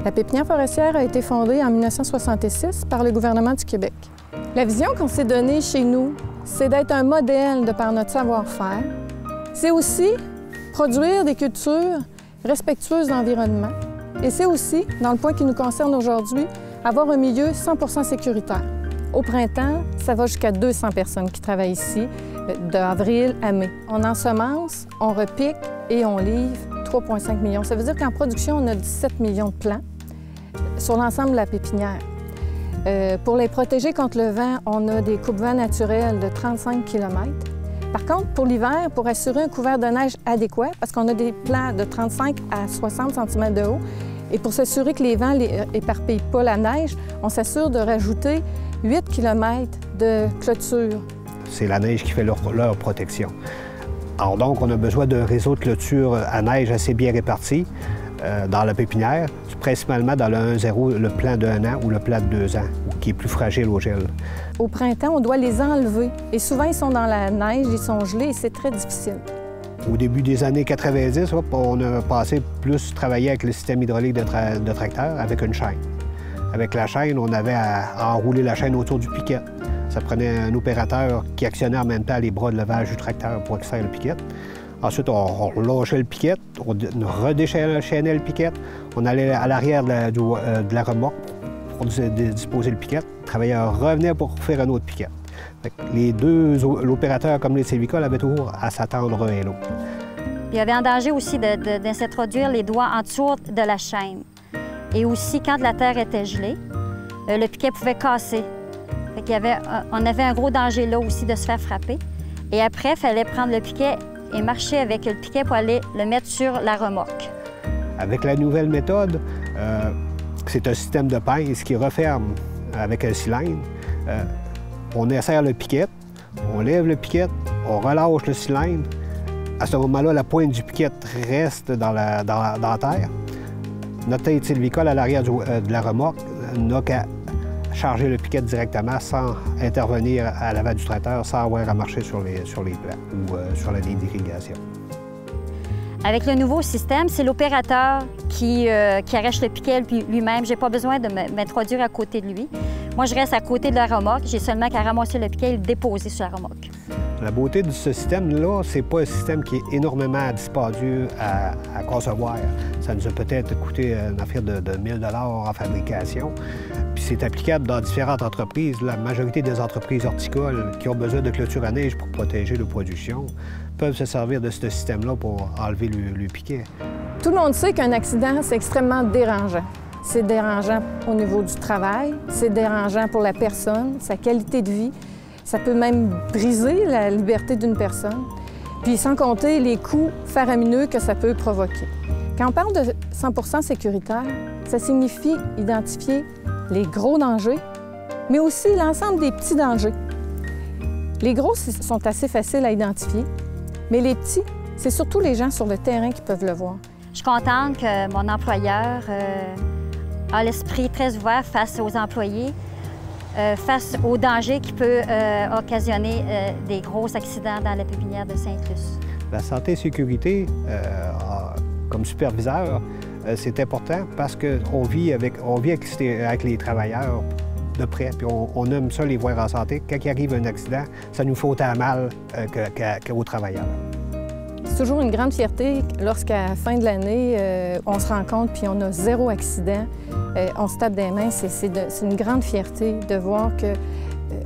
La pépinière forestière a été fondée en 1966 par le gouvernement du Québec. La vision qu'on s'est donnée chez nous, c'est d'être un modèle de par notre savoir-faire. C'est aussi produire des cultures respectueuses de l'environnement. Et c'est aussi, dans le point qui nous concerne aujourd'hui, avoir un milieu 100% sécuritaire. Au printemps, ça va jusqu'à 200 personnes qui travaillent ici, d'avril à mai. On ensemence, on repique et on livre 3,5 millions. Ça veut dire qu'en production, on a 17 millions de plants sur l'ensemble de la pépinière. Pour les protéger contre le vent, on a des coupe-vents naturels de 35 km. Par contre, pour l'hiver, pour assurer un couvert de neige adéquat, parce qu'on a des plants de 35 à 60 cm de haut, et pour s'assurer que les vents n'éparpillent pas la neige, on s'assure de rajouter 8 km de clôture. C'est la neige qui fait leur protection. Alors donc, on a besoin d'un réseau de clôture à neige assez bien réparti dans la pépinière, principalement dans le 1-0, le plant d'1 an ou le plant de 2 ans, qui est plus fragile au gel. Au printemps, on doit les enlever. Et souvent, ils sont dans la neige, ils sont gelés et c'est très difficile. Au début des années 90, on a passé plus travailler avec le système hydraulique de tracteur avec une chaîne. Avec la chaîne, on avait à enrouler la chaîne autour du piquet. Ça prenait un opérateur qui actionnait en même temps les bras de levage du tracteur pour extraire le piquet. Ensuite, on lâchait le piquet, on redéchaînait le piquet, on allait à l'arrière de la remorque pour disposer le piquet. Le travailleur revenait pour faire un autre piquet. Les deux, l'opérateur comme les sylvicoles, avaient toujours à s'attendre un et l'autre. Il y avait un danger aussi de s'introduire les doigts en dessous de la chaîne. Et aussi, quand la terre était gelée, le piquet pouvait casser. On avait un gros danger là aussi de se faire frapper. Et après, il fallait prendre le piquet et marcher avec le piquet pour aller le mettre sur la remorque. Avec la nouvelle méthode, c'est un système de pince qui referme avec un cylindre. On insère le piquet, on lève le piquet, on relâche le cylindre. À ce moment-là, la pointe du piquet reste dans la terre. Notre tête sylvicole à l'arrière de la remorque n'a qu'à charger le piquet directement sans intervenir à l'avant du tracteur, sans avoir à marcher sur les plants ou sur la ligne d'irrigation. Avec le nouveau système, c'est l'opérateur qui arrache le piquet lui-même. Je n'ai pas besoin de m'introduire à côté de lui. Moi, je reste à côté de la remorque. J'ai seulement qu'à ramasser le piquet et le déposer sur la remorque. La beauté de ce système-là, c'est pas un système qui est énormément dispendieux à concevoir. Ça nous a peut-être coûté une affaire de 1 000 en fabrication. Puis c'est applicable dans différentes entreprises. La majorité des entreprises horticoles qui ont besoin de clôture à neige pour protéger leur production peuvent se servir de ce système-là pour enlever le piquet. Tout le monde sait qu'un accident, c'est extrêmement dérangeant. C'est dérangeant au niveau du travail, c'est dérangeant pour la personne, sa qualité de vie. Ça peut même briser la liberté d'une personne. Puis sans compter les coûts faramineux que ça peut provoquer. Quand on parle de 100% sécuritaire, ça signifie identifier les gros dangers, mais aussi l'ensemble des petits dangers. Les gros sont assez faciles à identifier, mais les petits, c'est surtout les gens sur le terrain qui peuvent le voir. Je suis contente que mon employeur a l'esprit très ouvert face aux employés, face aux dangers qui peuvent occasionner des gros accidents dans la pépinière de Sainte-Luce. La santé et sécurité, comme superviseur, c'est important parce qu'on vit avec les travailleurs de près, puis on aime ça les voir en santé. Quand il arrive un accident, ça nous fait autant mal qu'aux travailleurs. C'est toujours une grande fierté lorsqu'à la fin de l'année, on se rend compte puis on a 0 accident. On se tape des mains. C'est une grande fierté de voir que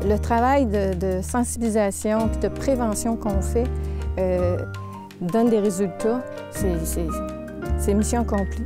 le travail de sensibilisation et de prévention qu'on fait donne des résultats. C'est mission accomplie.